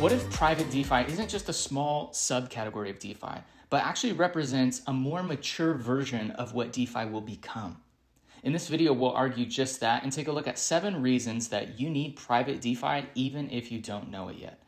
What if private DeFi isn't just a small subcategory of DeFi, but actually represents a more mature version of what DeFi will become? In this video, we'll argue just that and take a look at 7 reasons that you need private DeFi even if you don't know it yet.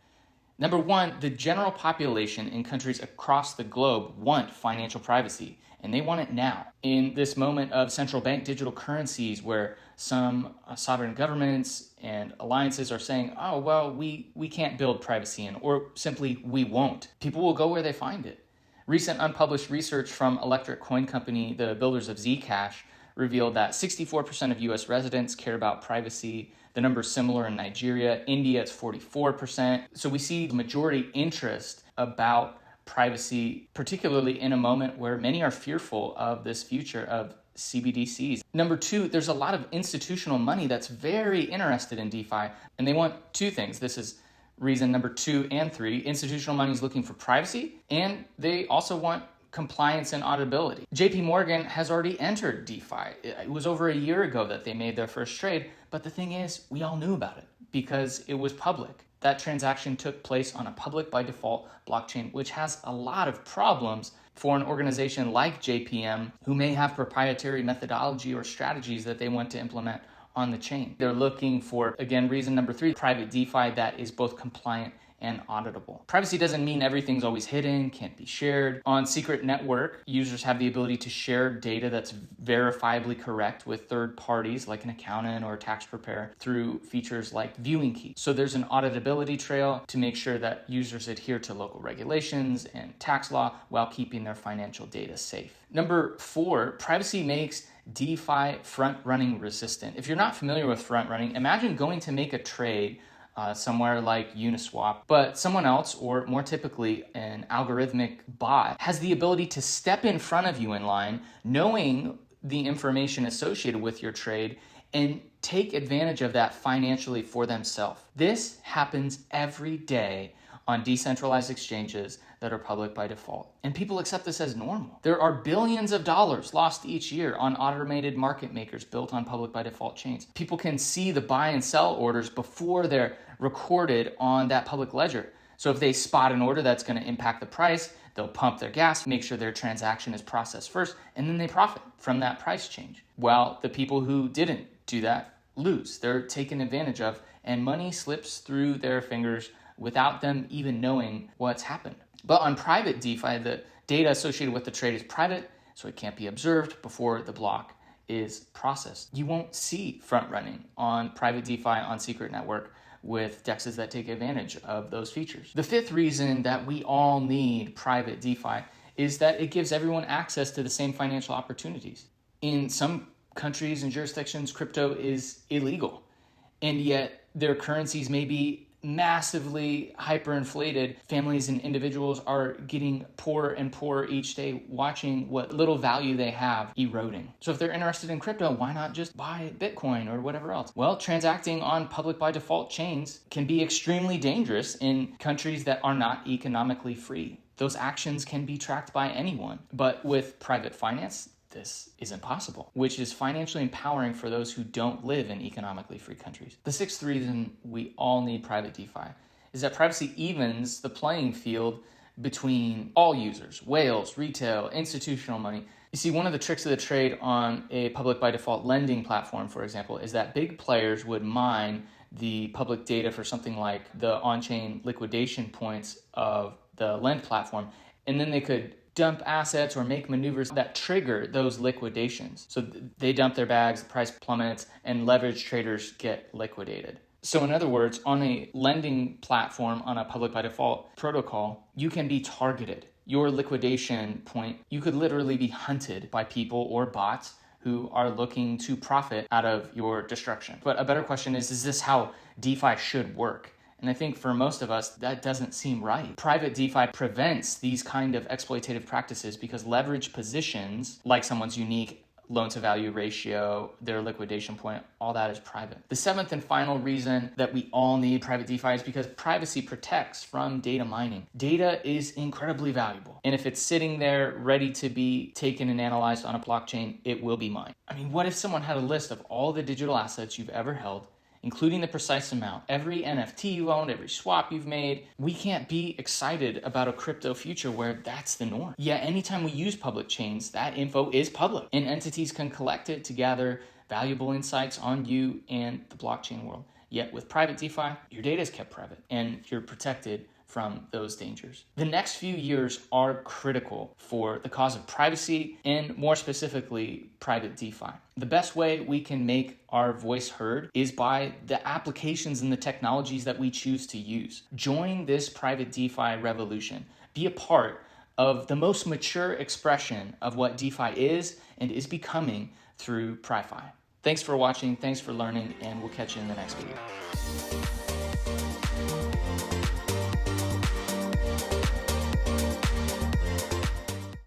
Number 1, the general population in countries across the globe want financial privacy, and they want it now. In this moment of central bank digital currencies where some sovereign governments and alliances are saying, oh, well, we can't build privacy in, or simply we won't. People will go where they find it. Recent unpublished research from electric coin company, the builders of Zcash, revealed that 64% of US residents care about privacy. The number is similar in Nigeria. India, it's 44%. So we see the majority interest about privacy, particularly in a moment where many are fearful of this future of CBDCs. Number 2, there's a lot of institutional money that's very interested in DeFi, and they want 2 things. This is reason number 2 and 3. Institutional money is looking for privacy, and they also want compliance and auditability. JP Morgan has already entered DeFi. It was over a year ago that they made their first trade, but the thing is, we all knew about it because it was public. That transaction took place on a public by default blockchain, which has a lot of problems for an organization like JPM, who may have proprietary methodology or strategies that they want to implement on the chain. They're looking for, again, reason number 3, private DeFi that is both compliant and auditable. Privacy doesn't mean everything's always hidden, can't be shared. On Secret Network, users have the ability to share data that's verifiably correct with third parties like an accountant or a tax preparer through features like viewing keys. So there's an auditability trail to make sure that users adhere to local regulations and tax law while keeping their financial data safe. Number 4, privacy makes DeFi front-running resistant. If you're not familiar with front-running, imagine going to make a trade somewhere like Uniswap, but someone else, or more typically an algorithmic bot, has the ability to step in front of you in line, knowing the information associated with your trade, and take advantage of that financially for themselves. This happens every day on decentralized exchanges that are public by default. And people accept this as normal. There are billions of dollars lost each year on automated market makers built on public by default chains. People can see the buy and sell orders before they're recorded on that public ledger. So if they spot an order that's going to impact the price, they'll pump their gas, make sure their transaction is processed first, and then they profit from that price change. While the people who didn't do that lose. They're taken advantage of, and money slips through their fingers without them even knowing what's happened. But on private DeFi, the data associated with the trade is private, so it can't be observed before the block is processed. You won't see front running on private DeFi on Secret Network with DEXs that take advantage of those features. The 5th reason that we all need private DeFi is that it gives everyone access to the same financial opportunities. In some countries and jurisdictions, crypto is illegal, and yet their currencies may be massively hyperinflated. Families and individuals are getting poorer and poorer each day, watching what little value they have eroding. So if they're interested in crypto, why not just buy Bitcoin or whatever else? Well, transacting on public by default chains can be extremely dangerous in countries that are not economically free. Those actions can be tracked by anyone. But with private finance, this isn't possible, which is financially empowering for those who don't live in economically free countries. The 6th reason we all need private DeFi is that privacy evens the playing field between all users, whales, retail, institutional money. You see, one of the tricks of the trade on a public by default lending platform, for example, is that big players would mine the public data for something like the on-chain liquidation points of the lend platform, and then they could dump assets or make maneuvers that trigger those liquidations. So they dump their bags, the price plummets, and leverage traders get liquidated. So in other words, on a lending platform, on a public by default protocol, you can be targeted. Your liquidation point, you could literally be hunted by people or bots who are looking to profit out of your destruction. But a better question is this how DeFi should work? And I think for most of us, that doesn't seem right. Private DeFi prevents these kind of exploitative practices because leverage positions, like someone's unique loan to value ratio, their liquidation point, all that is private. The 7th and final reason that we all need private DeFi is because privacy protects from data mining. Data is incredibly valuable. And if it's sitting there ready to be taken and analyzed on a blockchain, it will be mined. I mean, what if someone had a list of all the digital assets you've ever held including the precise amount, every NFT you owned, every swap you've made. We can't be excited about a crypto future where that's the norm. Yet anytime we use public chains, that info is public, and entities can collect it to gather valuable insights on you and the blockchain world. Yet with private DeFi, your data is kept private and you're protected from those dangers. The next few years are critical for the cause of privacy and more specifically, private DeFi. The best way we can make our voice heard is by the applications and the technologies that we choose to use. Join this private DeFi revolution. Be a part of the most mature expression of what DeFi is and is becoming through PriFi. Thanks for watching, thanks for learning, and we'll catch you in the next video.